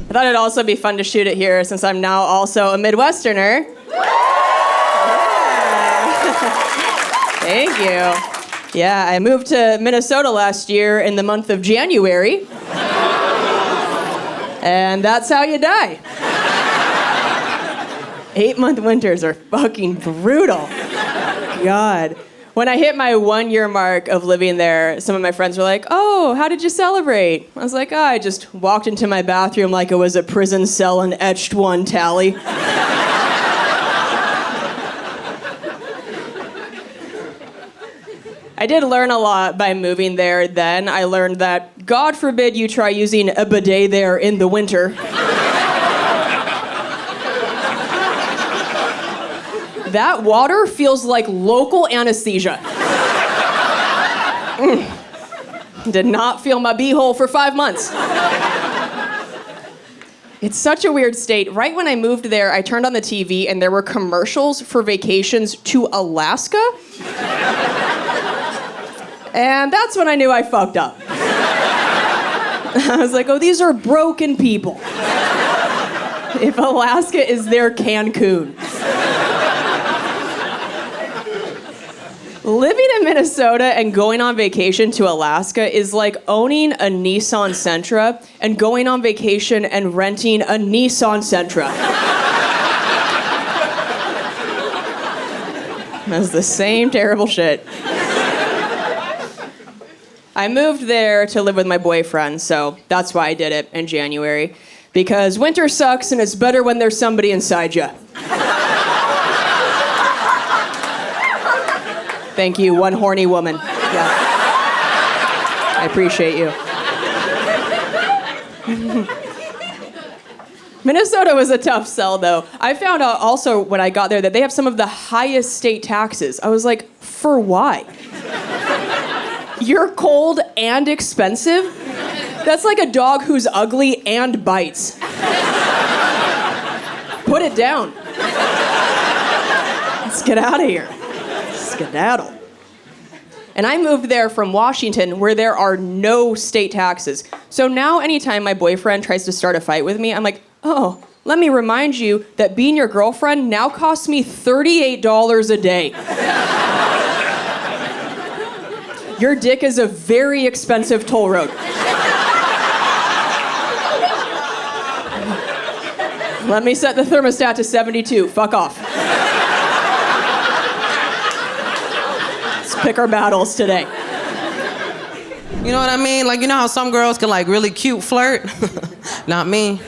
I thought it'd also be fun to shoot it here since I'm now also a Midwesterner. Thank you. Yeah, I moved to Minnesota last year in the month of January. And that's how you die. 8-month winters are fucking brutal. God. When I hit my 1-year mark of living there, some of my friends were like, oh, how did you celebrate? I was like, oh, I just walked into my bathroom like it was a prison cell and etched one tally. I did learn a lot by moving there then. I learned that God forbid you try using a bidet there in the winter. That water feels like local anesthesia. Did not feel my beehole for 5 months. It's such a weird state. Right when I moved there, I turned on the TV and there were commercials for vacations to Alaska. And that's when I knew I fucked up. I was like, oh, these are broken people. If Alaska is their Cancun. Living in Minnesota and going on vacation to Alaska is like owning a Nissan Sentra and going on vacation and renting a Nissan Sentra. That's the same terrible shit. I moved there to live with my boyfriend, so that's why I did it in January. Because winter sucks and it's better when there's somebody inside you. Thank you, one horny woman. Yeah. I appreciate you. Minnesota was a tough sell, though. I found out also when I got there that they have some of the highest state taxes. I was like, for why? You're cold and expensive? That's like a dog who's ugly and bites. Put it down. Let's get out of here. Skedaddle. And I moved there from Washington where there are no state taxes. So now anytime my boyfriend tries to start a fight with me, I'm like, oh, let me remind you that being your girlfriend now costs me $38 a day. Your dick is a very expensive toll road. Let me set the thermostat to 72. Fuck off. Let's pick our battles today. You know what I mean? Like, you know how some girls can, like, really cute flirt? Not me.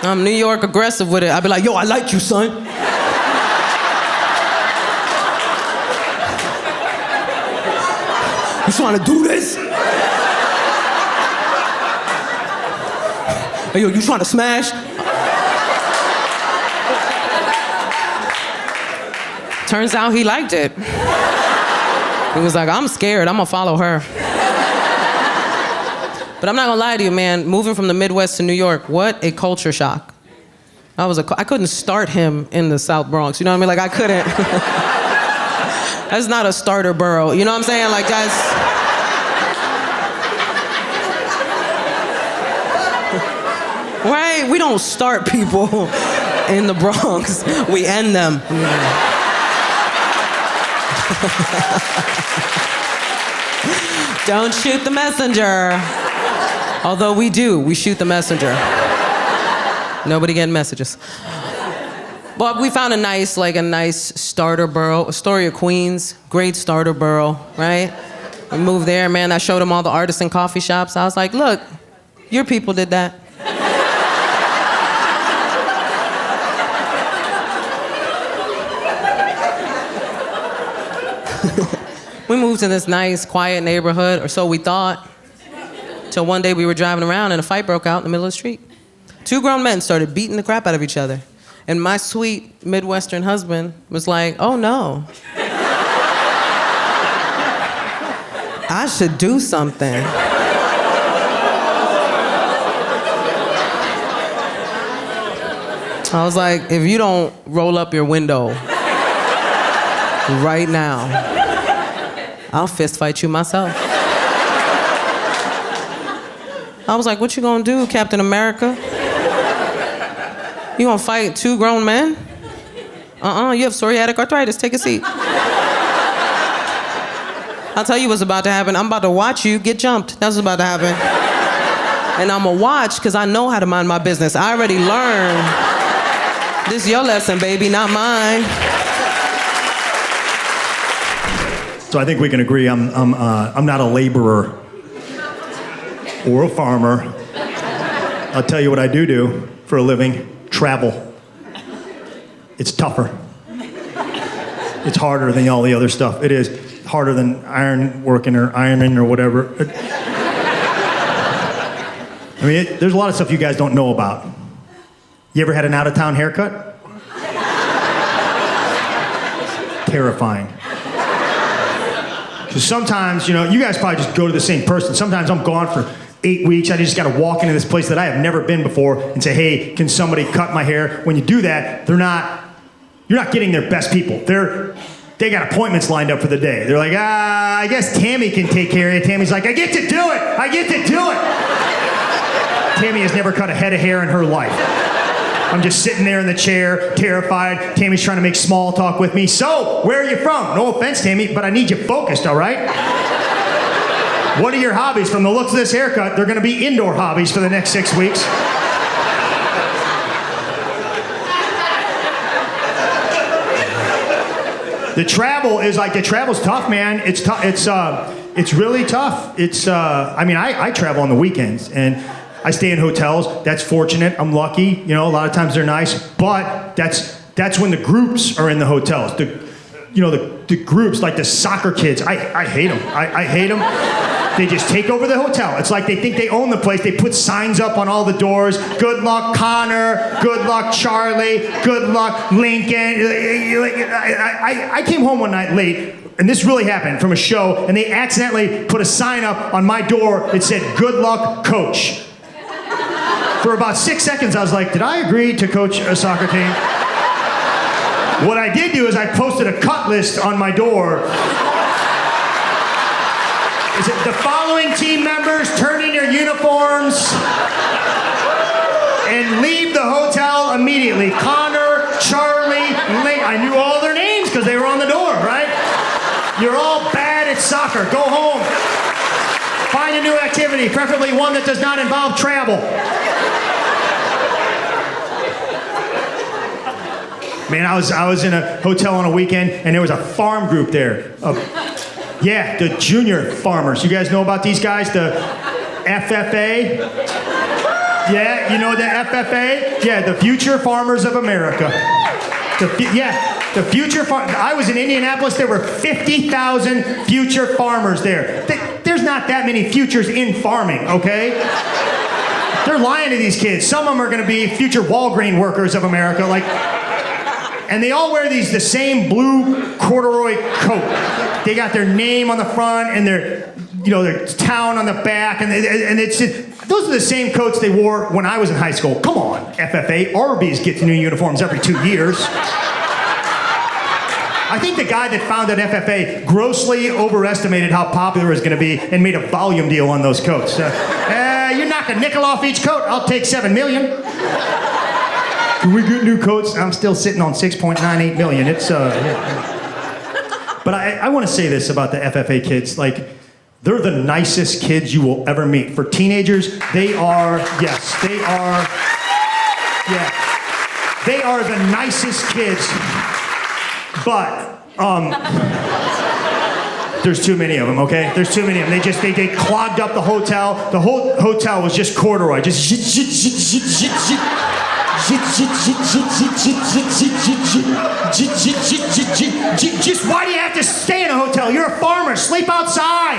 I'm New York aggressive with it. I'd be like, yo, I like you, son. You trying to do this? Hey, yo, you trying to smash? Turns out he liked it. He was like, I'm scared, I'm gonna follow her. But I'm not gonna lie to you, man, moving from the Midwest to New York, what a culture shock. I couldn't start him in the South Bronx, you know what I mean? Like, I couldn't. That's not a starter borough, you know what I'm saying? Like, that's... Right? We don't start people in the Bronx. We end them. Don't shoot the messenger. Although we do. We shoot the messenger. Nobody getting messages. But we found a nice starter borough. Astoria, Queens. Great starter borough, right? We moved there, man. I showed them all the artisan coffee shops. I was like, look, your people did that. We moved to this nice, quiet neighborhood, or so we thought, till one day we were driving around and a fight broke out in the middle of the street. 2 grown men started beating the crap out of each other. And my sweet Midwestern husband was like, oh no. I should do something. I was like, if you don't roll up your window right now, I'll fist fight you myself. I I was like, what you gonna do, Captain America? You gonna fight 2 grown men? You have psoriatic arthritis, take a seat. I'll tell you what's about to happen. I'm about to watch you get jumped. That's what's about to happen. And I'm gonna watch, because I know how to mind my business. I already learned. This is your lesson, baby, not mine. So I think we can agree I'm not a laborer or a farmer. I'll tell you what I do for a living. Travel. It's tougher. It's harder than all the other stuff. It is harder than ironing or whatever. I mean, there's a lot of stuff you guys don't know about. You ever had an out-of-town haircut? Terrifying. Because sometimes, you guys probably just go to the same person. Sometimes I'm gone for 8 weeks. I just got to walk into this place that I have never been before and say, hey, can somebody cut my hair? When you do that, you're not getting their best people. They got appointments lined up for the day. They're like, I guess Tammy can take care of it. Tammy's like, I get to do it. Tammy has never cut a head of hair in her life. I'm just sitting there in the chair, terrified. Tammy's trying to make small talk with me. So, where are you from? No offense, Tammy, but I need you focused, all right? What are your hobbies? From the looks of this haircut, they're going to be indoor hobbies for the next 6 weeks. The travel's tough, man. It's tough. It's really tough. I travel on the weekends and I stay in hotels. That's fortunate. I'm lucky. A lot of times they're nice, but that's when the groups are in the hotels. The groups, like the soccer kids, I hate them. I hate them. They just take over the hotel. It's like they think they own the place. They put signs up on all the doors. Good luck, Connor. Good luck, Charlie. Good luck, Lincoln. I came home one night late, and this really happened, from a show, and they accidentally put a sign up on my door that said, good luck, coach. For about 6 seconds, I was like, did I agree to coach a soccer team? What I did do is I posted a cut list on my door. Is it the following team members turn in your uniforms and leave the hotel immediately? Connor, Charlie, Link. I knew all their names because they were on the door, right? You're all bad at soccer. Go home. Find a new activity, preferably one that does not involve travel. Man, I was in a hotel on a weekend, and there was a farm group there. The junior farmers. You guys know about these guys? The FFA? Yeah, you know the FFA? Yeah, the Future Farmers of America. The future farmers. I was in Indianapolis. There were 50,000 future farmers there. There's not that many futures in farming, okay? They're lying to these kids. Some of them are going to be future Walgreen workers of America, and they all wear the same blue corduroy coat. They got their name on the front and their town on the back, and it's just, those are the same coats they wore when I was in high school. Come on, FFA. Arby's gets new uniforms every 2 years. I think the guy that founded FFA grossly overestimated how popular it was going to be and made a volume deal on those coats. You knock a nickel off each coat, I'll take $7 million. Can we get new coats? I'm still sitting on $6.98 million. But I want to say this about the FFA kids. They're the nicest kids you will ever meet. For teenagers, they are the nicest kids. But, there's too many of them, okay? There's too many of them. They clogged up the hotel. The whole hotel was just corduroy. Just why do you have to stay in a hotel? You're a farmer. Sleep outside.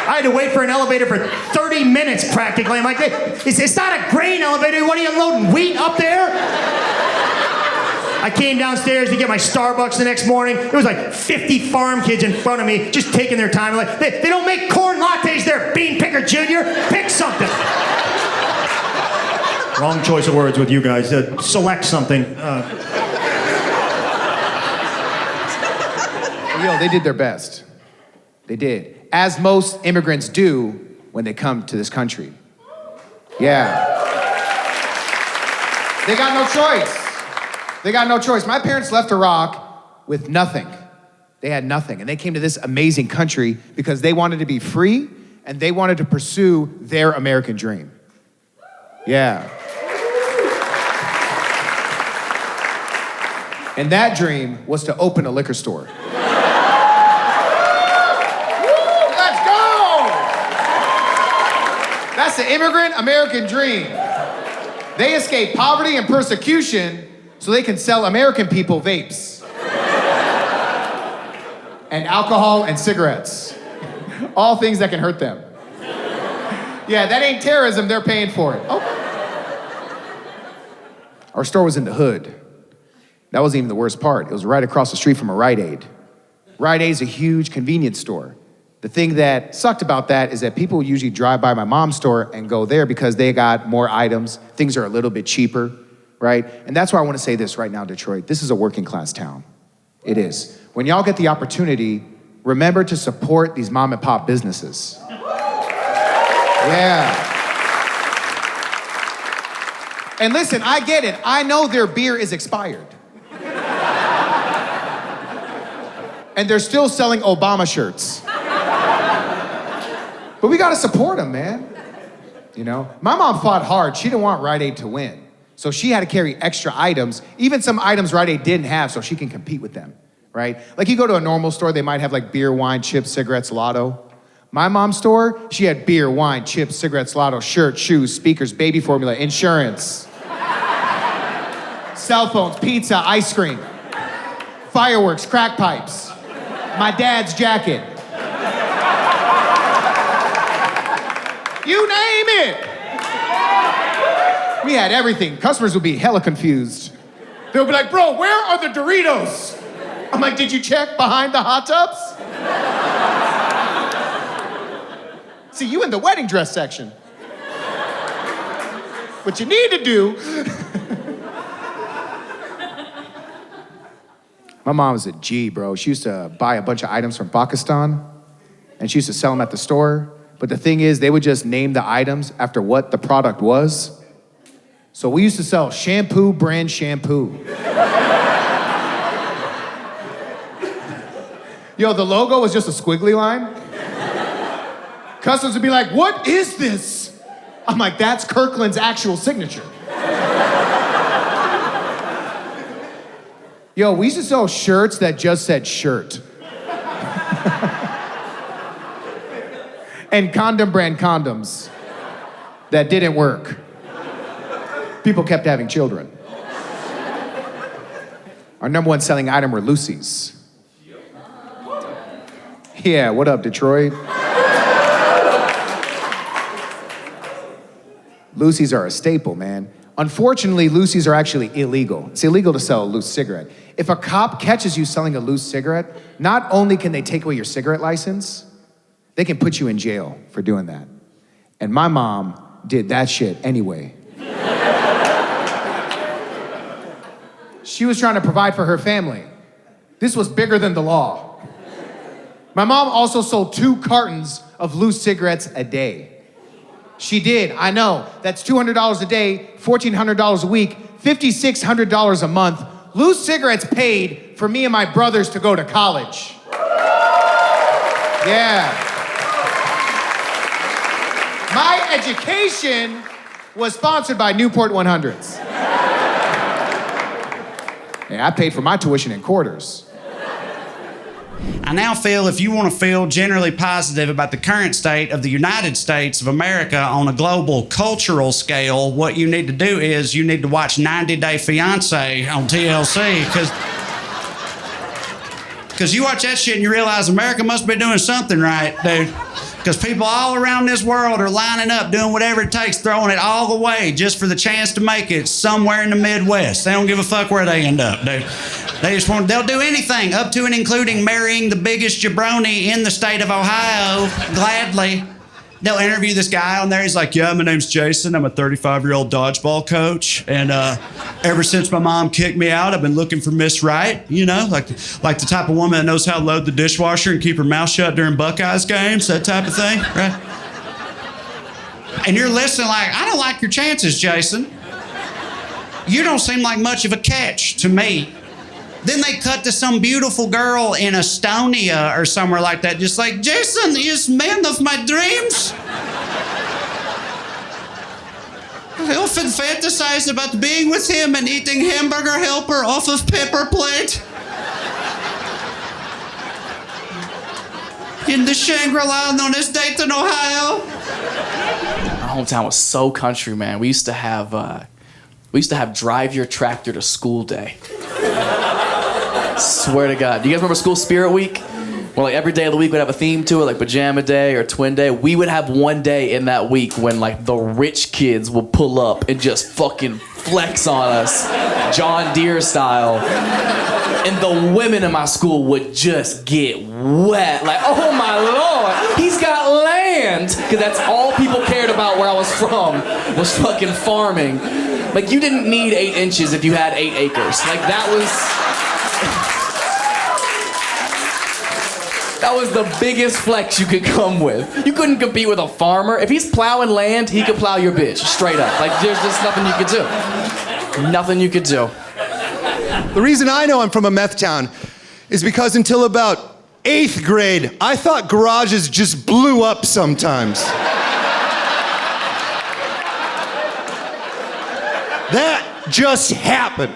I had to wait for an elevator for 30 minutes practically. I'm like, it's not a grain elevator. What are you unloading? Wheat up there? I came downstairs to get my Starbucks the next morning. It was like 50 farm kids in front of me just taking their time. They don't make corn lattes there, Bean Picker Jr. Pick something. Wrong choice of words with you guys. Select something. They did their best. They did. As most immigrants do when they come to this country. Yeah. They got no choice. They got no choice. My parents left Iraq with nothing. They had nothing. And they came to this amazing country because they wanted to be free and they wanted to pursue their American dream. Yeah. And that dream was to open a liquor store. Let's go! That's the immigrant American dream. They escape poverty and persecution so they can sell American people vapes. And alcohol and cigarettes. All things that can hurt them. Yeah, that ain't terrorism, they're paying for it. Oh. Our store was in the hood. That wasn't even the worst part. It was right across the street from a Rite Aid. Rite Aid's a huge convenience store. The thing that sucked about that is that people usually drive by my mom's store and go there because they got more items. Things are a little bit cheaper, right? And that's why I want to say this right now, Detroit. This is a working class town. It is. When y'all get the opportunity, remember to support these mom and pop businesses. Yeah. And listen, I get it. I know their beer is expired. And they're still selling Obama shirts. But we gotta support them, man. You know? My mom fought hard. She didn't want Rite Aid to win. So she had to carry extra items, even some items Rite Aid didn't have, so she can compete with them, right? Like you go to a normal store, they might have like beer, wine, chips, cigarettes, lotto. My mom's store, she had beer, wine, chips, cigarettes, lotto, shirts, shoes, speakers, baby formula, insurance, cell phones, pizza, ice cream, fireworks, crack pipes, my dad's jacket. You name it. We had everything. Customers would be hella confused. They would be like, bro, where are the Doritos? I'm like, did you check behind the hot tubs? See, you in the wedding dress section. What you need to do. My mom was a G, bro. She used to buy a bunch of items from Pakistan, and she used to sell them at the store. But the thing is, they would just name the items after what the product was. So we used to sell shampoo brand shampoo. Yo, the logo was just a squiggly line. Customers would be like, what is this? I'm like, that's Kirkland's actual signature. Yo, we used to sell shirts that just said shirt. And condom brand condoms that didn't work. People kept having children. Our number one selling item were Lucy's. Yeah, what up, Detroit? Lucy's are a staple, man. Unfortunately, Lucy's are actually illegal. It's illegal to sell a loose cigarette. If a cop catches you selling a loose cigarette, not only can they take away your cigarette license, they can put you in jail for doing that. And my mom did that shit anyway. She was trying to provide for her family. This was bigger than the law. My mom also sold 2 cartons of loose cigarettes a day. She did, I know. That's $200 a day, $1,400 a week, $5,600 a month. Loose cigarettes paid for me and my brothers to go to college. Yeah. My education was sponsored by Newport 100s. Yeah, I paid for my tuition in quarters. I now feel if you want to feel generally positive about the current state of the United States of America on a global cultural scale, what you need to do is you need to watch 90 Day Fiancé on TLC, because you watch that shit and you realize America must be doing something right, dude. Because people all around this world are lining up, doing whatever it takes, throwing it all the way just for the chance to make it somewhere in the Midwest. They don't give a fuck where they end up, dude. They'll do anything, up to and including marrying the biggest jabroni in the state of Ohio, gladly. They'll interview this guy on there. He's like, yeah, my name's Jason. I'm a 35-year-old dodgeball coach. And ever since my mom kicked me out, I've been looking for Miss Right, you know, like the type of woman that knows how to load the dishwasher and keep her mouth shut during Buckeyes games, that type of thing, right? And you're listening like, I don't like your chances, Jason. You don't seem like much of a catch to me. Then they cut to some beautiful girl in Estonia or somewhere like that, just like, Jason is man of my dreams. I often fantasize about being with him and eating hamburger helper off of pepper plate. In the Shangri-La known as Dayton, Ohio. Our hometown was so country, man. We used to have drive your tractor to school day. Swear to God. Do you guys remember School Spirit Week? Where like every day of the week would have a theme to it, like pajama day or twin day. We would have one day in that week when like the rich kids would pull up and just fucking flex on us, John Deere style. And the women in my school would just get wet. Like, oh my Lord, he's got land. Because that's all people cared about where I was from, was fucking farming. Like, you didn't need 8 inches if you had 8 acres. Like, that was the biggest flex you could come with. You couldn't compete with a farmer. If he's plowing land, he could plow your bitch, straight up. Like, there's just nothing you could do. Nothing you could do. The reason I know I'm from a meth town is because until about 8th grade, I thought garages just blew up sometimes. That just happened.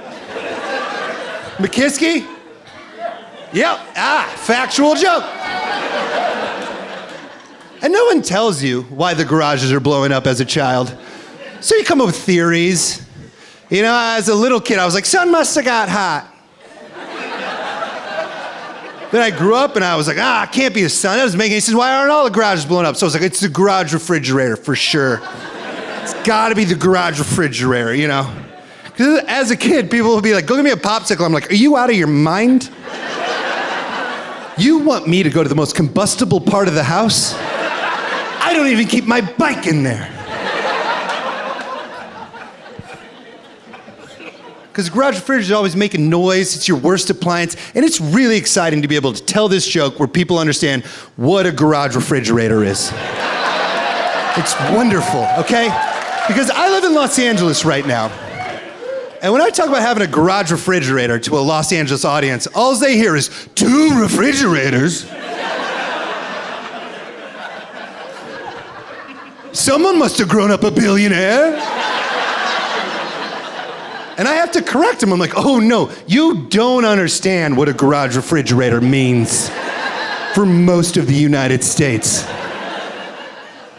McKiskey? Yep, factual joke. And no one tells you why the garages are blowing up as a child. So you come up with theories. You know, as a little kid, I was like, sun must have got hot. Then I grew up and I was like, it can't be the sun. That doesn't make any sense. Why aren't all the garages blowing up? So I was like, it's the garage refrigerator for sure. It's gotta be the garage refrigerator, you know? Because as a kid, people would be like, go get me a popsicle. I'm like, are you out of your mind? You want me to go to the most combustible part of the house? I don't even keep my bike in there. Because the garage refrigerator is always making noise. It's your worst appliance. And it's really exciting to be able to tell this joke where people understand what a garage refrigerator is. It's wonderful, okay? Because I live in Los Angeles right now. And when I talk about having a garage refrigerator to a Los Angeles audience, all they hear is 2 refrigerators. Someone must have grown up a billionaire. And I have to correct him. I'm like, oh no, you don't understand what a garage refrigerator means for most of the United States.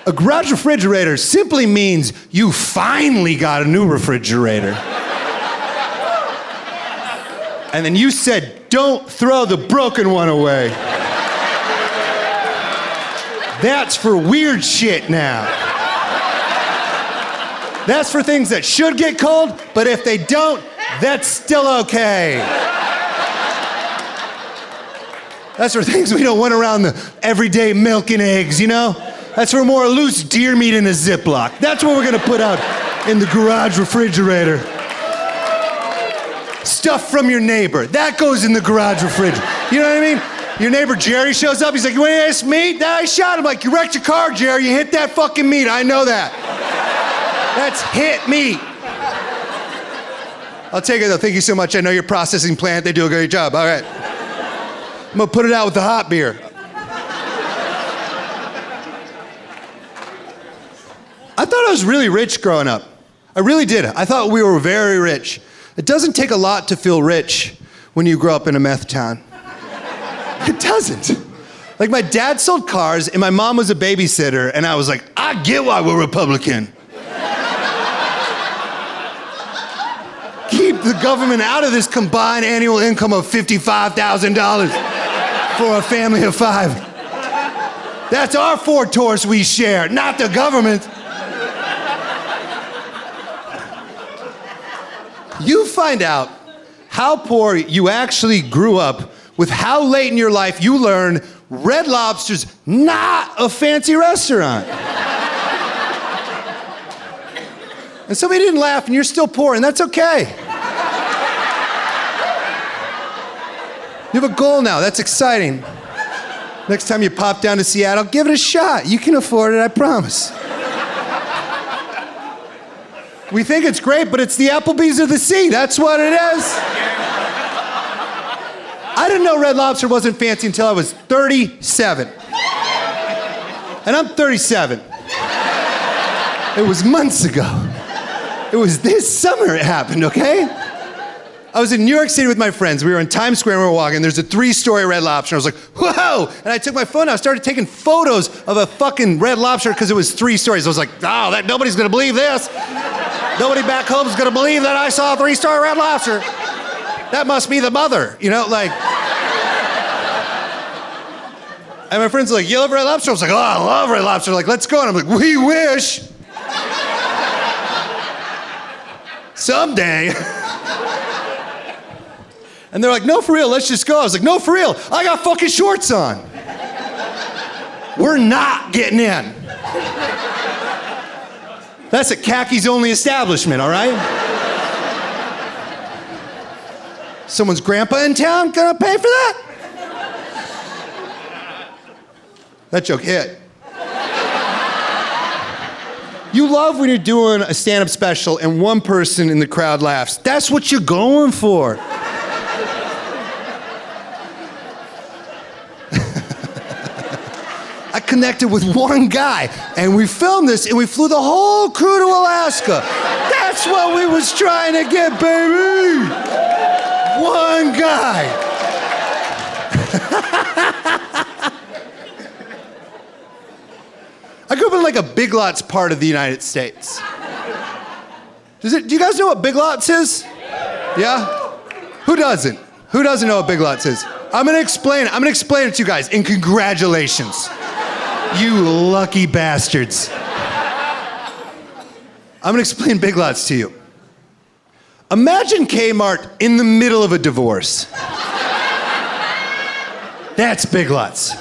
A garage refrigerator simply means you finally got a new refrigerator. And then you said, don't throw the broken one away. That's for weird shit now. That's for things that should get cold, but if they don't, that's still okay. That's for things we don't want around the everyday milk and eggs, you know? That's for more loose deer meat in a Ziploc. That's what we're gonna put out in the garage refrigerator. Stuff from your neighbor, that goes in the garage refrigerator. You know what I mean? Your neighbor Jerry shows up, he's like, you want any of this meat? Nah, I shot him. Like, you wrecked your car, Jerry, you hit that fucking meat, I know that. That's hit meat. I'll take it though, thank you so much. I know your processing plant, they do a great job, all right. I'm gonna put it out with the hot beer. I thought I was really rich growing up. I really did. I thought we were very rich. It doesn't take a lot to feel rich when you grow up in a meth town. It doesn't. Like, my dad sold cars and my mom was a babysitter, and I was like, I get why we're Republican. Keep the government out of this combined annual income of $55,000 for a family of 5. That's our Ford Taurus we share, not the government. You find out how poor you actually grew up with how late in your life you learn Red Lobster's not a fancy restaurant. And somebody didn't laugh and you're still poor, and that's okay. You have a goal now, that's exciting. Next time you pop down to Seattle, give it a shot. You can afford it, I promise. We think it's great, but it's the Applebee's of the sea. That's what it is. I didn't know Red Lobster wasn't fancy until I was 37. And I'm 37. It was months ago. It was this summer it happened, okay? I was in New York City with my friends. We were in Times Square and we were walking. There's a 3-story Red Lobster. I was like, whoa! And I took my phone out. I started taking photos of a fucking Red Lobster because it was 3 stories. I was like, oh, nobody's gonna believe this. Nobody back home is gonna believe that I saw a 3-story Red Lobster. That must be the mother, you know, like. And my friends were like, you love Red Lobster? I was like, oh, I love Red Lobster. Like, let's go. And I'm like, we wish. Someday. And they're like, no, for real, let's just go. I was like, no, for real, I got fucking shorts on. We're not getting in. That's a khakis only establishment, all right? Someone's grandpa in town gonna pay for that? That joke hit. You love when you're doing a stand-up special and one person in the crowd laughs. That's what you're going for. I connected with one guy, and we filmed this, and we flew the whole crew to Alaska. That's what we was trying to get, baby. One guy. I grew up in like a Big Lots part of the United States. Do you guys know what Big Lots is? Yeah? Who doesn't? Who doesn't know what Big Lots is? I'm gonna explain it to you guys, and congratulations. You lucky bastards. I'm gonna explain Big Lots to you. Imagine Kmart in the middle of a divorce. That's Big Lots.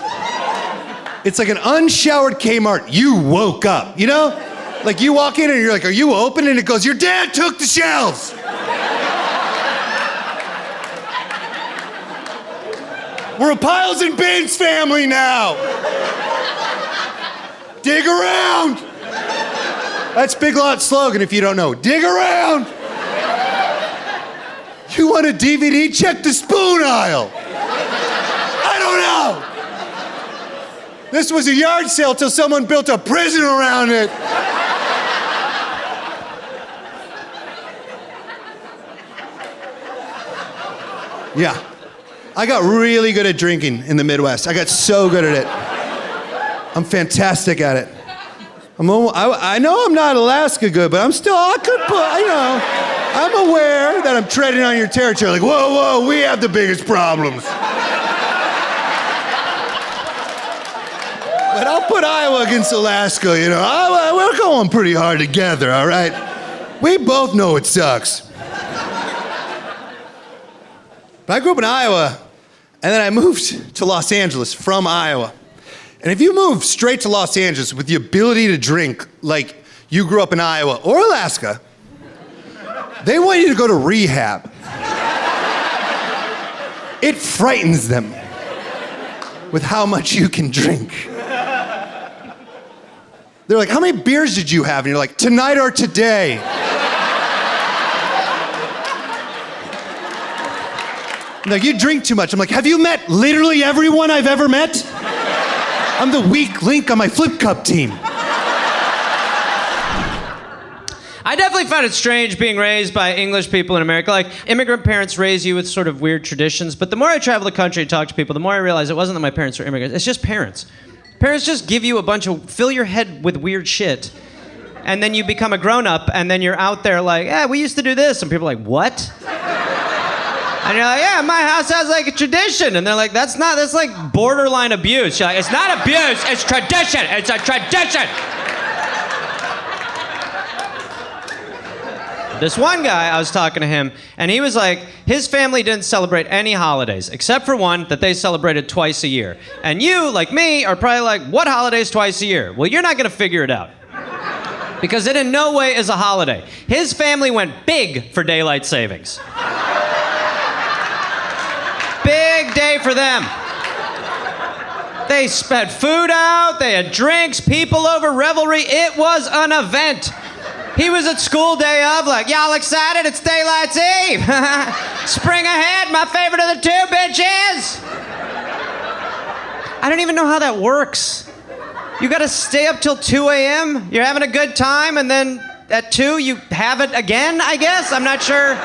It's like an unshowered Kmart. You woke up, you know? Like you walk in and you're like, are you open? And it goes, your dad took the shelves. We're a Piles and Bins family now. Dig around. That's Big Lots slogan if you don't know. Dig around. You want a DVD? Check the spoon aisle. I don't know. This was a yard sale till someone built a prison around it. Yeah. I got really good at drinking in the Midwest. I got so good at it. I'm fantastic at it. I know I'm not Alaska good, but I'm aware that I'm treading on your territory. Like, whoa, we have the biggest problems. But I'll put Iowa against Alaska, you know. We're going pretty hard together, all right? We both know it sucks. But I grew up in Iowa, and then I moved to Los Angeles from Iowa. And if you move straight to Los Angeles with the ability to drink like you grew up in Iowa or Alaska, they want you to go to rehab. It frightens them with how much you can drink. They're like, how many beers did you have? And you're like, tonight or today. Like, you drink too much. I'm like, have you met literally everyone I've ever met? I'm the weak link on my flip cup team. I definitely found it strange being raised by English people in America. Like, immigrant parents raise you with sort of weird traditions, but the more I travel the country and talk to people, the more I realize it wasn't that my parents were immigrants, it's just parents. Parents just give you fill your head with weird shit, and then you become a grown-up, and then you're out there like, yeah, we used to do this, and people are like, what? And you're like, yeah, my house has like a tradition. And they're like, that's like borderline abuse. You're like, it's not abuse, it's tradition. It's a tradition. This one guy, I was talking to him, and he was like, his family didn't celebrate any holidays, except for one that they celebrated twice a year. And you, like me, are probably like, what holidays twice a year? Well, you're not gonna figure it out. Because it in no way is a holiday. His family went big for daylight savings. Big day for them. They spent food out, they had drinks, people over, revelry. It was an event. He was at school day of, like, y'all excited? It's Daylight's Eve. Spring ahead, my favorite of the two, bitches. I don't even know how that works. You gotta stay up till 2 a.m., you're having a good time, and then at 2 you have it again, I guess? I'm not sure.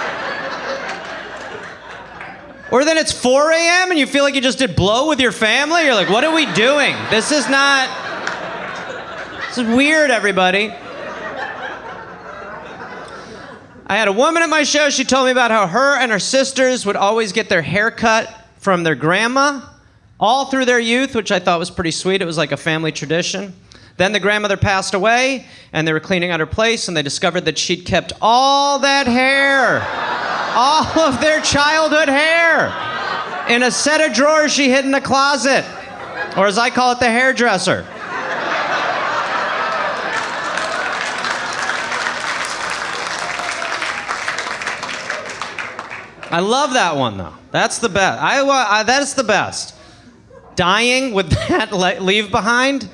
Or then it's 4 a.m. and you feel like you just did blow with your family. You're like, what are we doing? This is weird, everybody. I had a woman at my show. She told me about how her and her sisters would always get their hair cut from their grandma all through their youth, which I thought was pretty sweet. It was like a family tradition. Then the grandmother passed away, and they were cleaning out her place, and they discovered that she'd kept all that hair, all of their childhood hair, in a set of drawers she hid in a closet, or as I call it, the hairdresser. I love that one, though. That's the best. That's the best. Dying with that leave behind.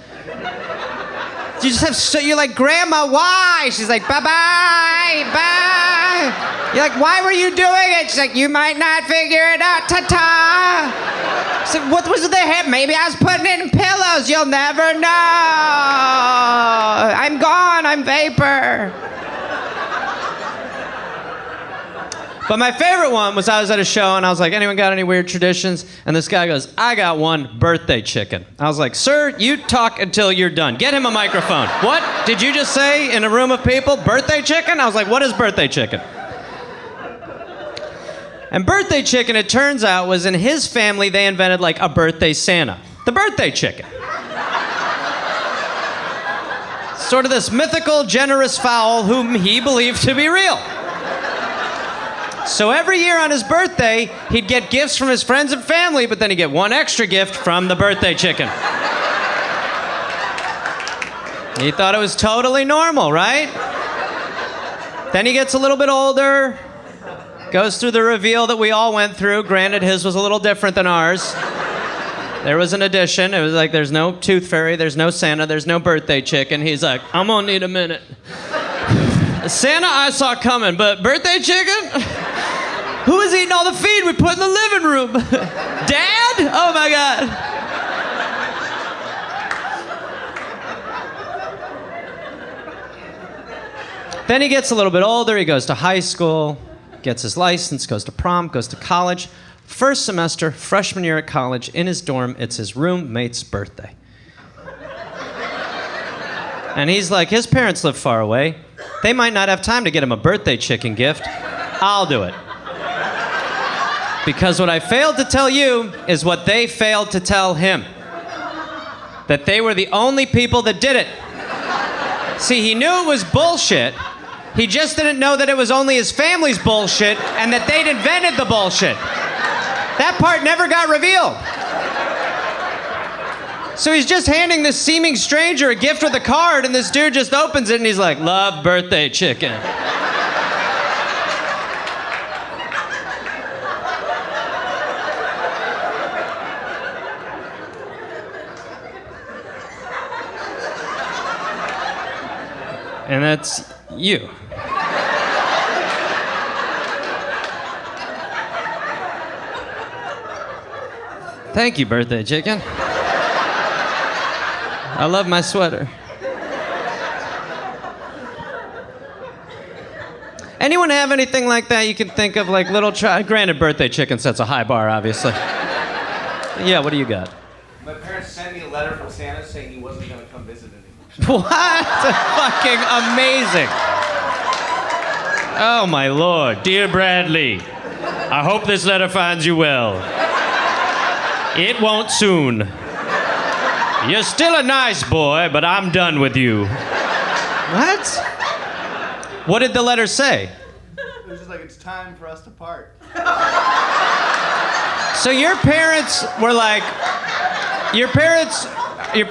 You just have you're like, Grandma, why? She's like, bye-bye, bye. You're like, why were you doing it? She's like, you might not figure it out, ta-ta. She's like, what was the hair? Maybe I was putting it in pillows. You'll never know. I'm gone, I'm vapor. But my favorite one was I was at a show and I was like, anyone got any weird traditions? And this guy goes, I got one, birthday chicken. I was like, sir, you talk until you're done. Get him a microphone. What did you just say in a room of people? Birthday chicken? I was like, what is birthday chicken? And birthday chicken, it turns out, was in his family, they invented like a birthday Santa. The birthday chicken. Sort of this mythical, generous fowl whom he believed to be real. So every year on his birthday, he'd get gifts from his friends and family, but then he'd get one extra gift from the birthday chicken. He thought it was totally normal, right? Then he gets a little bit older, goes through the reveal that we all went through. Granted, his was a little different than ours. There was an addition. It was like, there's no tooth fairy, there's no Santa, there's no birthday chicken. He's like, I'm gonna need a minute. Santa I saw coming, but birthday chicken? Who is eating all the feed we put in the living room? Dad? Oh my God. Then he gets a little bit older, he goes to high school, gets his license, goes to prom, goes to college. First semester, freshman year at college, in his dorm, it's his roommate's birthday. And he's like, his parents live far away. They might not have time to get him a birthday chicken gift. I'll do it. Because what I failed to tell you is what they failed to tell him. That they were the only people that did it. See, he knew it was bullshit. He just didn't know that it was only his family's bullshit and that they'd invented the bullshit. That part never got revealed. So he's just handing this seeming stranger a gift with a card, and this dude just opens it and he's like, love birthday chicken. And that's you. Thank you, birthday chicken. I love my sweater. Anyone have anything like that you can think of, like little granted, birthday chicken sets a high bar, obviously. Yeah, what do you got? My parents sent me a letter from Santa saying he wasn't going to come visit anymore. What? Fucking amazing. Oh, my Lord. Dear Bradley, I hope this letter finds you well. It won't soon. You're still a nice boy, but I'm done with you. What? What did the letter say? It was just like, it's time for us to part. So your parents were like,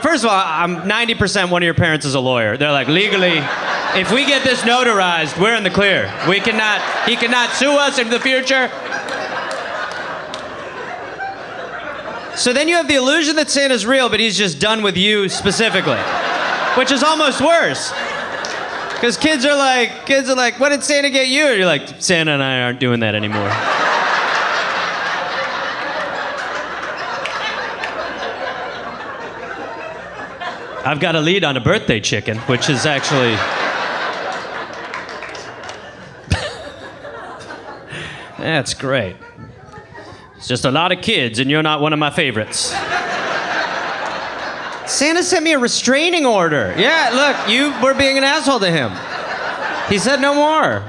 first of all, I'm 90% one of your parents is a lawyer. They're like, legally, if we get this notarized, we're in the clear. He cannot sue us in the future. So then you have the illusion that Santa's real, but he's just done with you specifically, which is almost worse. Because kids are like, what did Santa get you? And you're like, Santa and I aren't doing that anymore. I've got a lead on a birthday chicken, which is actually... That's great. It's just a lot of kids, and you're not one of my favorites. Santa sent me a restraining order. Yeah, look, you were being an asshole to him. He said no more.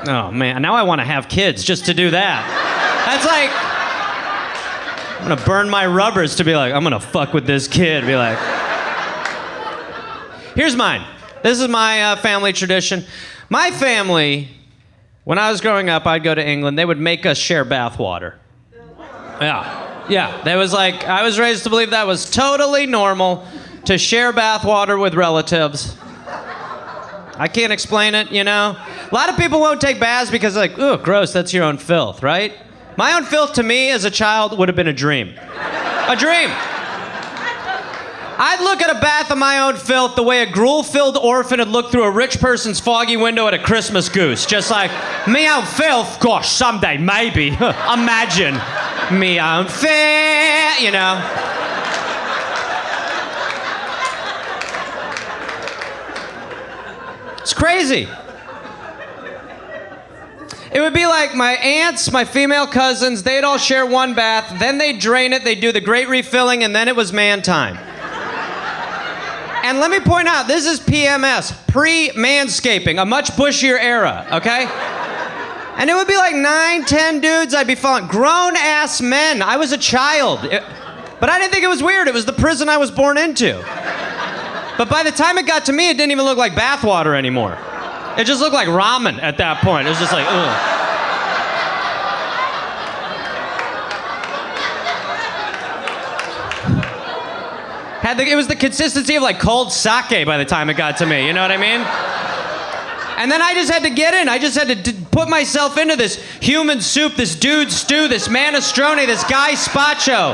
Oh, man, now I want to have kids just to do that. That's like... I'm gonna burn my rubbers to be like, I'm gonna fuck with this kid. Be like... Here's mine. This is my family tradition. My family, when I was growing up, I'd go to England. They would make us share bath water. Yeah. There was like, I was raised to believe that was totally normal to share bath water with relatives. I can't explain it, you know? A lot of people won't take baths because they're like, ooh, gross, that's your own filth, right? My own filth to me as a child would have been a dream. A dream. I'd look at a bath of my own filth the way a gruel-filled orphan would look through a rich person's foggy window at a Christmas goose. Just like, me own filth? Gosh, someday, maybe. Imagine. Me own filth, you know. It's crazy. It would be like my aunts, my female cousins, they'd all share one bath, then they'd drain it, they'd do the great refilling, and then it was man time. And let me point out, this is PMS, pre-manscaping, a much bushier era, okay? And it would be like 9, 10 dudes I'd be following, grown-ass men. I was a child. But I didn't think it was weird. It was the prison I was born into. But by the time it got to me, it didn't even look like bathwater anymore. It just looked like ramen at that point. It was just like, ugh. It was the consistency of like cold sake by the time it got to me, you know what I mean? And then I just had to get in. I just had to put myself into this human soup, this dude stew, this minestrone, this guy spaccio.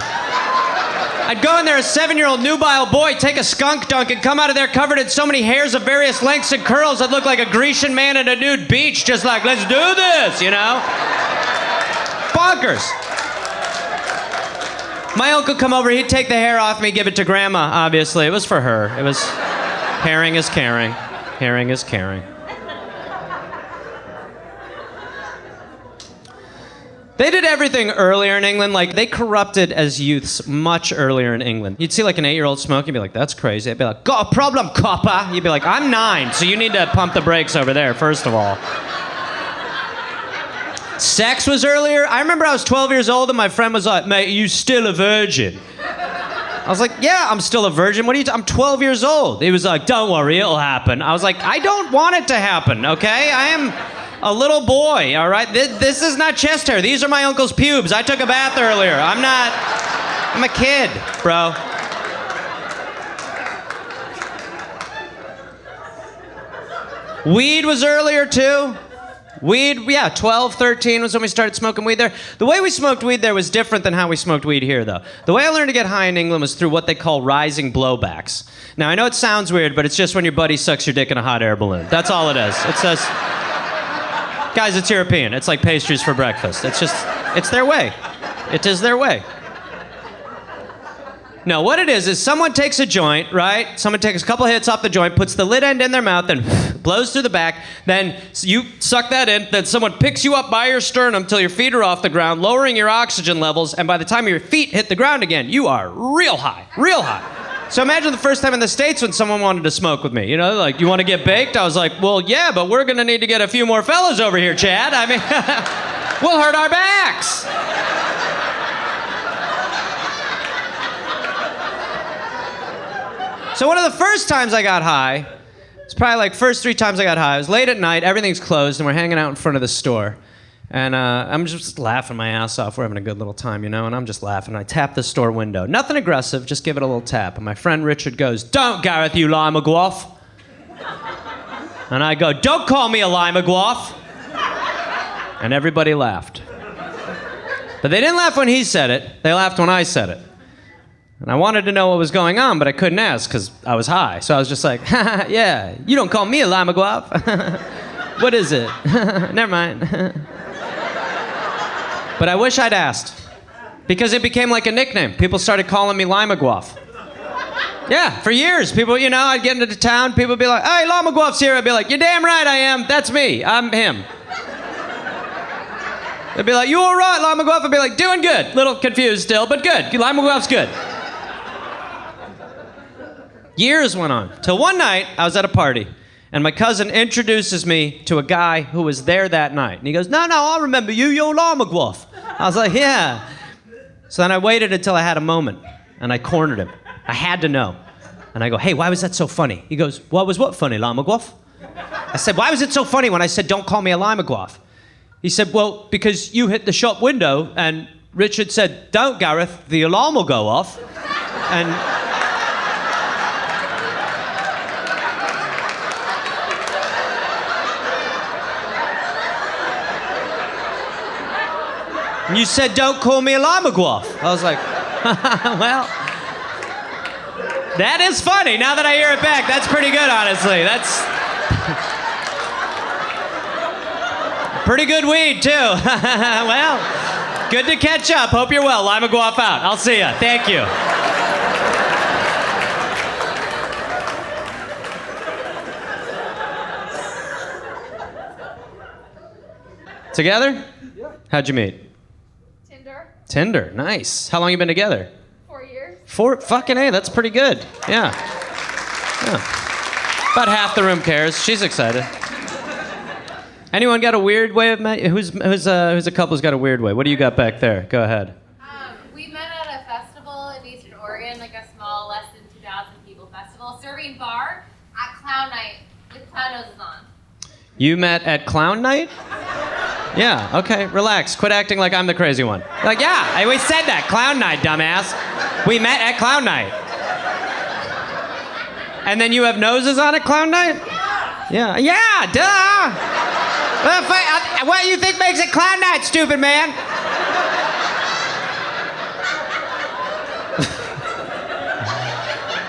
I'd go in there, a 7-year-old nubile boy, take a skunk dunk and come out of there covered in so many hairs of various lengths and curls I'd look like a Grecian man at a nude beach, just like, let's do this, you know? Bonkers. My uncle come over, he'd take the hair off me, give it to grandma, obviously. It was for her. It was, caring is caring. Caring is caring. They did everything earlier in England. Like, they corrupted as youths much earlier in England. You'd see like an 8-year-old smoking, you'd be like, that's crazy. I'd be like, got a problem, copper? You'd be like, I'm 9, so you need to pump the brakes over there, first of all. Sex was earlier. I remember I was 12 years old and my friend was like, mate, are you still a virgin? I was like, yeah, I'm still a virgin. What are you I'm 12 years old. He was like, don't worry, it'll happen. I was like, I don't want it to happen, okay? I am a little boy, all right? This is not chest hair. These are my uncle's pubes. I took a bath earlier. I'm a kid, bro. Weed was earlier too. Weed, yeah, 12, 13 was when we started smoking weed there. The way we smoked weed there was different than how we smoked weed here, though. The way I learned to get high in England was through what they call rising blowbacks. Now, I know it sounds weird, but it's just when your buddy sucks your dick in a hot air balloon. That's all it is. It says, guys, it's European. It's like pastries for breakfast. It's their way. It is their way. No, what it is someone takes a joint, right? Someone takes a couple hits off the joint, puts the lid end in their mouth, then blows through the back. Then you suck that in. Then someone picks you up by your sternum till your feet are off the ground, lowering your oxygen levels. And by the time your feet hit the ground again, you are real high, real high. So imagine the first time in the States when someone wanted to smoke with me. You know, like, you want to get baked? I was like, well, yeah, but we're going to need to get a few more fellas over here, Chad. I mean, we'll hurt our backs. So one of the first times I got high, it's probably like first 3 times I got high, it was late at night, everything's closed, and we're hanging out in front of the store. And I'm just laughing my ass off. We're having a good little time, you know, and I'm just laughing. I tap the store window. Nothing aggressive, just give it a little tap. And my friend Richard goes, don't, Gareth, you lima guaf. And I go, don't call me a lima guaf. And everybody laughed. But they didn't laugh when he said it. They laughed when I said it. And I wanted to know what was going on, but I couldn't ask because I was high. So I was just like, yeah, you don't call me a lima guap. What is it? Never mind. But I wish I'd asked because it became like a nickname. People started calling me Lima Guaf. Yeah, for years. People, I'd get into town, people would be like, hey, Lima Guaf's here. I'd be like, you're damn right I am. That's me. I'm him. They'd be like, you all right, Lima Guaf? I'd be like, doing good. Little confused still, but good. Lima Guaf's good. Years went on. Till one night, I was at a party, and my cousin introduces me to a guy who was there that night. And he goes, no, I remember you. You're Lima Guaf. I was like, yeah. So then I waited until I had a moment, and I cornered him. I had to know. And I go, hey, why was that so funny? He goes, what funny, Lima Guaf? I said, why was it so funny when I said, don't call me a Lima Guaf? He said, well, because you hit the shop window, and Richard said, don't, Gareth, the alarm will go off. And you said, don't call me a Lima Guaf. I was like, well, that is funny. Now that I hear it back, that's pretty good, honestly. That's pretty good weed, too. Well, good to catch up. Hope you're well. Lima Guaf out. I'll see ya. Thank you. Together? Yeah. How'd you meet? Tinder, nice. How long you been together? 4 years. 4, fucking A, that's pretty good. Yeah. About half the room cares. She's excited. Anyone got a weird way of met? Who's a couple who's got a weird way? What do you got back there? Go ahead. We met at a festival in Eastern Oregon, like a small, less than 2,000 people festival, serving bar at Clown Night with clown noses on. You met at Clown Night? Yeah, okay, relax. Quit acting like I'm the crazy one. Like, yeah, we said that. Clown Night, dumbass. We met at Clown Night. And then you have noses on at Clown Night? Yeah, duh. What you think makes it Clown Night, stupid man?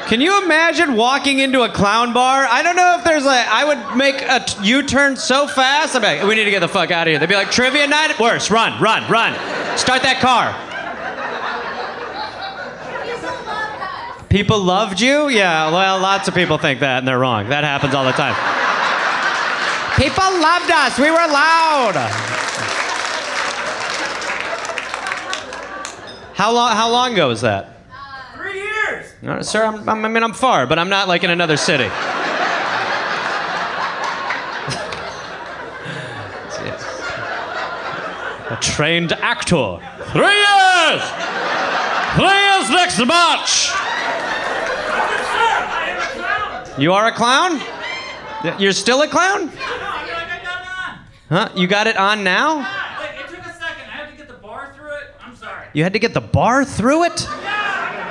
Can you imagine walking into a clown bar? I don't know if there's I would make a U-turn so fast. I'd be like, we need to get the fuck out of here. They'd be like, trivia night? Worse, run. Start that car. People loved you? Yeah, well, lots of people think that and they're wrong. That happens all the time. People loved us. We were loud. How long ago was that? 3 years. No, sir, I'm far, but I'm not like in another city. A trained actor. 3 years! 3 years next March! You are a clown? You're still a clown? Huh? You got it on now? It took a second. I had to get the bar through it. I'm sorry. You had to get the bar through it?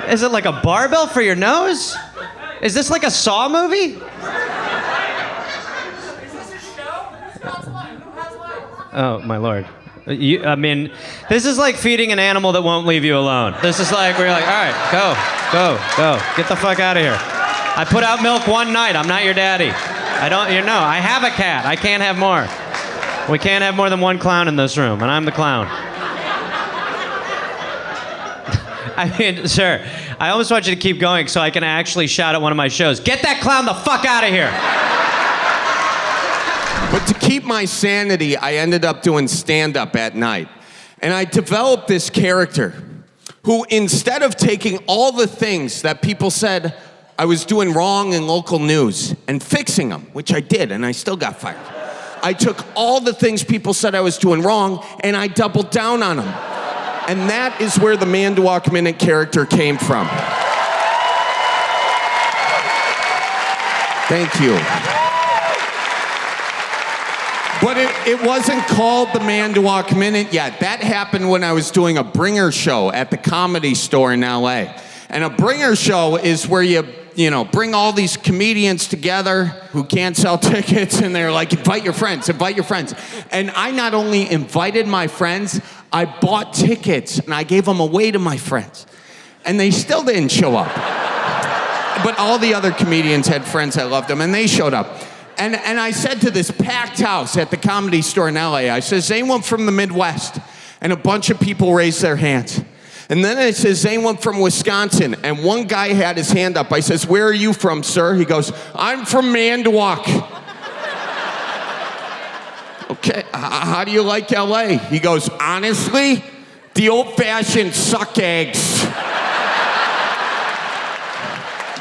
Is it like a barbell for your nose? Is this like a Saw movie? Is this a show? Who has life? Oh, my lord. This is like feeding an animal that won't leave you alone. This is like, where you're like, all right, go. Get the fuck out of here. I put out milk one night. I'm not your daddy. I have a cat. I can't have more. We can't have more than one clown in this room, and I'm the clown. Sir, I almost want you to keep going so I can actually shout at one of my shows, get that clown the fuck out of here. But to keep my sanity, I ended up doing stand-up at night. And I developed this character who, instead of taking all the things that people said I was doing wrong in local news and fixing them, which I did, and I still got fired, I took all the things people said I was doing wrong and I doubled down on them. And that is where the Man to Walk Minute character came from. Thank you. But it wasn't called the Man to Walk Minute yet. That happened when I was doing a bringer show at the Comedy Store in LA. And a bringer show is where you bring all these comedians together who can't sell tickets, and they're like, invite your friends. And I not only invited my friends, I bought tickets and I gave them away to my friends. And they still didn't show up. But all the other comedians had friends that loved them, and they showed up. And I said to this packed house at the Comedy Store in LA, I said, is anyone from the Midwest? And a bunch of people raised their hands. And then it says, anyone from Wisconsin? And one guy had his hand up. I says, where are you from, sir? He goes, I'm from Manitowoc. Okay, how do you like LA? He goes, honestly, the old-fashioned suck eggs.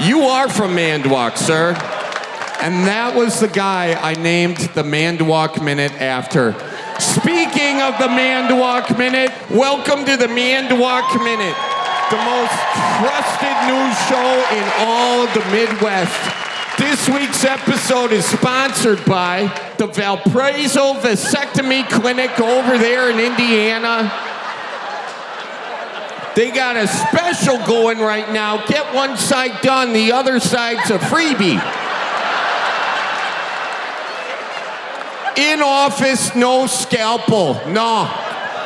You are from Manitowoc, sir. And that was the guy I named the Manitowoc Minute after. Speaking of the Manitowoc Minute, welcome to the Manitowoc Minute, the most trusted news show in all of the Midwest. This week's episode is sponsored by the Valparaiso Vasectomy Clinic over there in Indiana. They got a special going right now. Get one side done, the other side's a freebie. In office, no scalpel. No.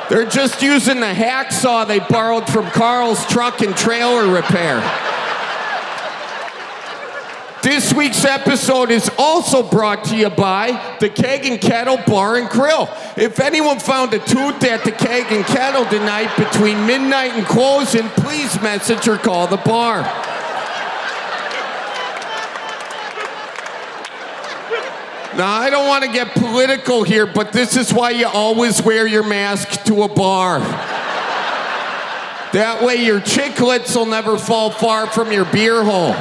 They're just using the hacksaw they borrowed from Carl's truck and trailer repair. This week's episode is also brought to you by the Keg and Kettle Bar and Grill. If anyone found a tooth at the Keg and Kettle tonight between midnight and closing, please message or call the bar. Now, I don't want to get political here, but this is why you always wear your mask to a bar. That way your chiclets will never fall far from your beer hole.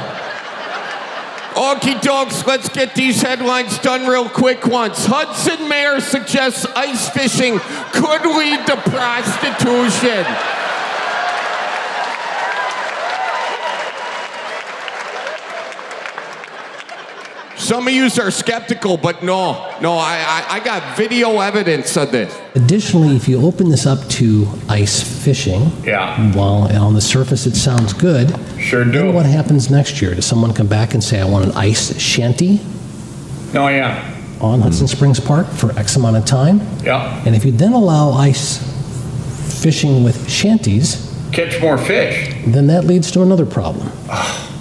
Okie dokes, let's get these headlines done real quick once. Hudson Mayor suggests ice fishing could lead to prostitution. Some of you are skeptical, but no, I got video evidence of this. Additionally, if you open this up to ice fishing, while on the surface it sounds good, sure do. Then what happens next year? Does someone come back and say, I want an ice shanty? Oh, yeah. On Hudson Springs Park for X amount of time? Yeah. And if you then allow ice fishing with shanties, catch more fish. Then that leads to another problem.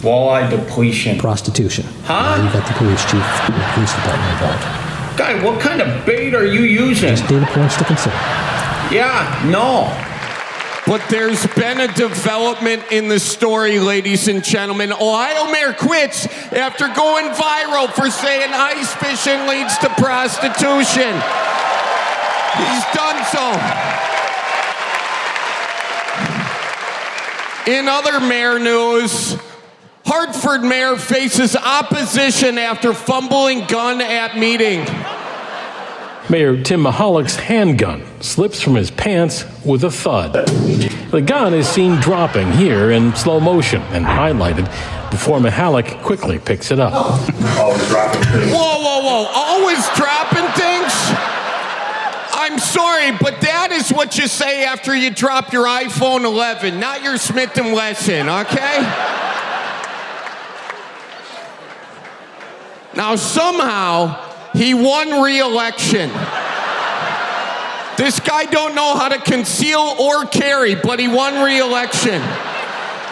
Walleye depletion. Prostitution. Huh? Now you've got the police chief and the police department involved. Guy, what kind of bait are you using? Just data points to consider. Yeah, no. But there's been a development in the story, ladies and gentlemen. Ohio mayor quits after going viral for saying ice fishing leads to prostitution. He's done so. In other mayor news, Hartford mayor faces opposition after fumbling gun at meeting. Mayor Tim Mahalik handgun slips from his pants with a thud. The gun is seen dropping here in slow motion and highlighted before Mahalik quickly picks it up. Always dropping things. Whoa. Always dropping things? I'm sorry, but that is what you say after you drop your iPhone 11, not your Smith & Wesson, okay? Now, somehow, he won re-election. This guy don't know how to conceal or carry, but he won re-election.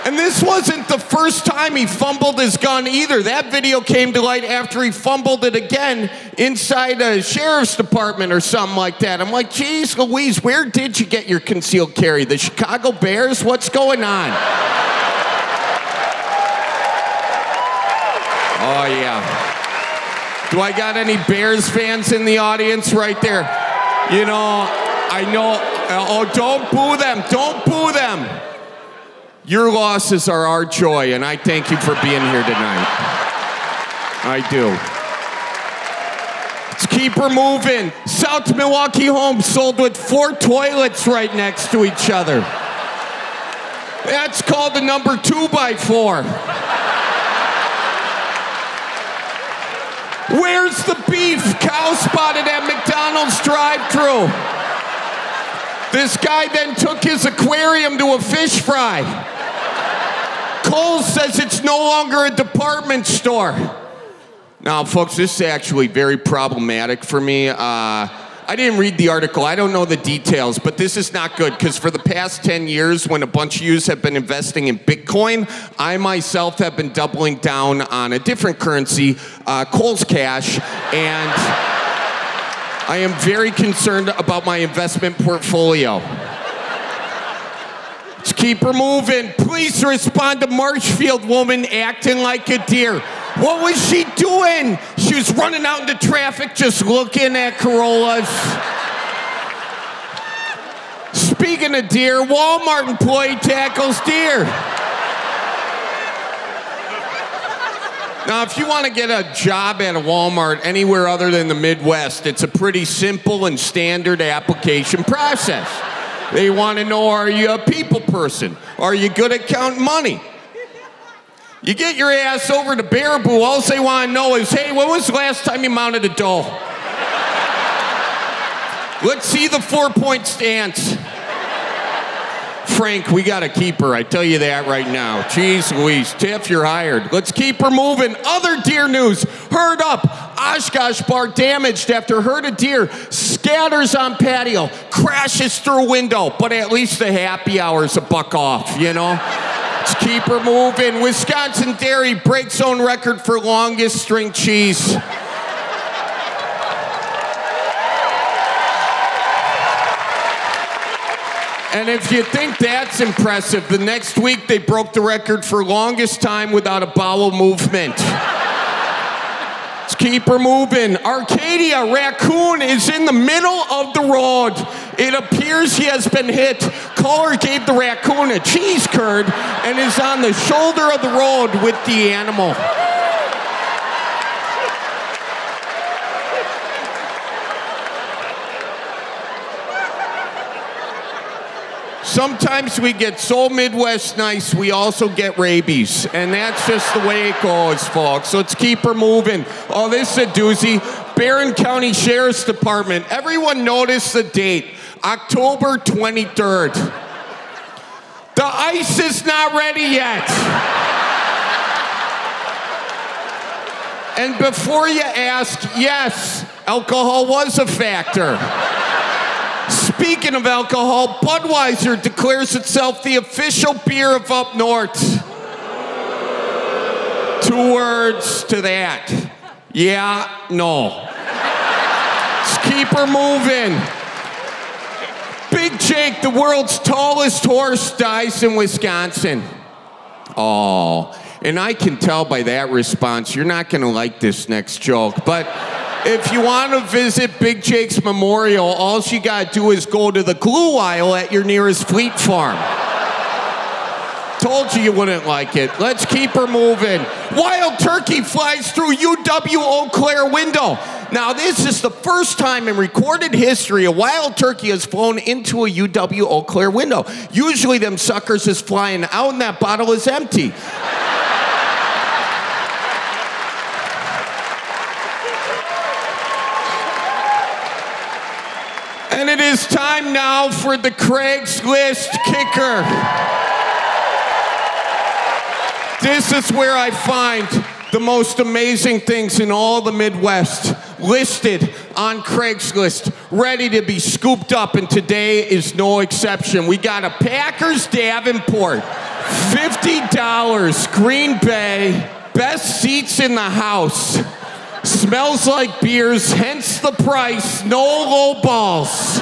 And this wasn't the first time he fumbled his gun either. That video came to light after he fumbled it again inside a sheriff's department or something like that. I'm like, geez Louise, where did you get your concealed carry? The Chicago Bears? What's going on? Oh, yeah. Do I got any Bears fans in the audience right there? You know, I know. Oh, don't boo them. Don't boo them. Your losses are our joy, and I thank you for being here tonight. I do. Let's keep her moving. South Milwaukee home sold with 4 toilets right next to each other. That's called a number 2x4. Where's the beef? Cow spotted at McDonald's drive-thru. This guy then took his aquarium to a fish fry. Kohl's says it's no longer a department store. Now, folks, this is actually very problematic for me. I didn't read the article. I don't know the details, but this is not good because for the past 10 years, when a bunch of yous have been investing in Bitcoin, I myself have been doubling down on a different currency, Cole's Cash, and I am very concerned about my investment portfolio. Let's keep her moving. Please respond to Marshfield woman acting like a deer. What was she doing? She was running out into traffic just looking at Corollas. Speaking of deer, Walmart employee tackles deer. Now, if you want to get a job at a Walmart anywhere other than the Midwest, it's a pretty simple and standard application process. They want to know, are you a people person? Are you good at counting money? You get your ass over to Baraboo, all they want to know is, hey, when was the last time you mounted a doe? Let's see the 4-point stance. Frank, we got to keep her, I tell you that right now. Jeez Louise, Tiff, you're hired. Let's keep her moving. Other deer news. Herd up. Oshkosh bar damaged after herd of deer scatters on patio, crashes through window, but at least the happy hour's a buck off, you know? Let's keep her moving. Wisconsin Dairy breaks own record for longest string cheese. And if you think that's impressive, the next week they broke the record for longest time without a bowel movement. Let's keep her moving. Arcadia raccoon is in the middle of the road. It appears he has been hit. Caller gave the raccoon a cheese curd and is on the shoulder of the road with the animal. Sometimes we get so Midwest nice, we also get rabies. And that's just the way it goes, folks. So let's keep her moving. Oh, this is a doozy. Barron County Sheriff's Department. Everyone notice the date. October 23rd. The ice is not ready yet. And before you ask, yes, alcohol was a factor. Speaking of alcohol, Budweiser declares itself the official beer of up north. 2 words to that. Yeah, no. Let's keep her moving. Big Jake, the world's tallest horse, dies in Wisconsin. Oh, and I can tell by that response, you're not gonna like this next joke, but if you want to visit Big Jake's memorial, all you gotta do is go to the glue aisle at your nearest Fleet Farm. Told you wouldn't like it. Let's keep her moving. Wild turkey flies through UW Eau Claire window. Now, this is the first time in recorded history a wild turkey has flown into a UW Eau Claire window. Usually them suckers is flying out and that bottle is empty. And it is time now for the Craigslist kicker. This is where I find the most amazing things in all the Midwest listed on Craigslist, ready to be scooped up, and today is no exception. We got a Packers Davenport, $50, Green Bay, best seats in the house. Smells like beers, hence the price, no low balls.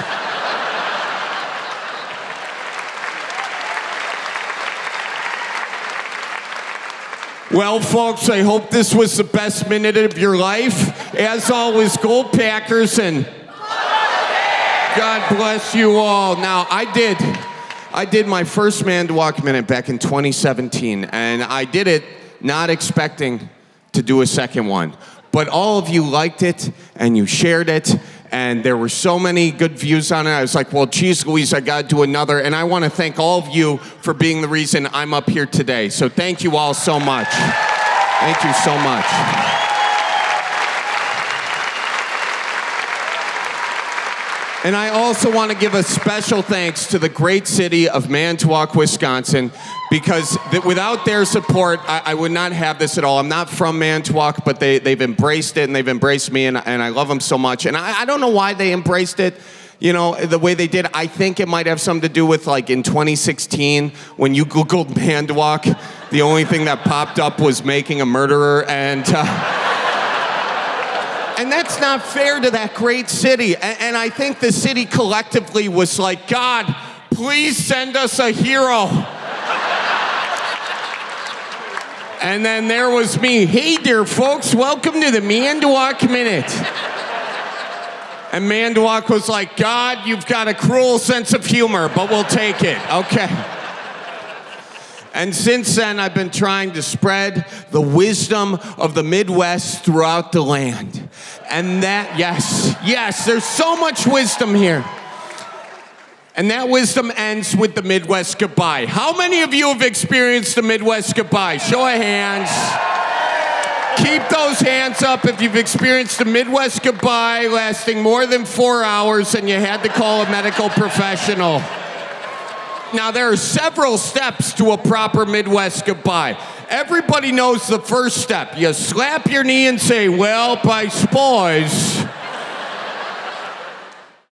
Well, folks, I hope this was the best minute of your life. As always, go Packers, and God bless you all. Now, I did my first Man to Walk minute back in 2017, and I did it not expecting to do a second one. But all of you liked it, and you shared it, and there were so many good views on it. I was like, well, geez, Louise, I got to do another. And I want to thank all of you for being the reason I'm up here today. So thank you all so much. Thank you so much. And I also want to give a special thanks to the great city of Manitowoc, Wisconsin, because without their support, I would not have this at all. I'm not from Manitowoc, but they've embraced it, and they've embraced me, and I love them so much. And I don't know why they embraced it, you know, the way they did. I think it might have something to do with, like, in 2016, when you Googled Manitowoc, the only thing that popped up was making a murderer, and that's not fair to that great city. And I think the city collectively was like, God, please send us a hero. And then there was me. Hey there, folks. Welcome to the Manitowoc Minute. And Manitowoc was like, God, you've got a cruel sense of humor, but we'll take it. Okay. And since then, I've been trying to spread the wisdom of the Midwest throughout the land. And that, yes, there's so much wisdom here. And that wisdom ends with the Midwest goodbye. How many of you have experienced the Midwest goodbye? Show of hands. Keep those hands up if you've experienced the Midwest goodbye lasting more than 4 hours and you had to call a medical professional. Now, there are several steps to a proper Midwest goodbye. Everybody knows the first step. You slap your knee and say, well, I suppose.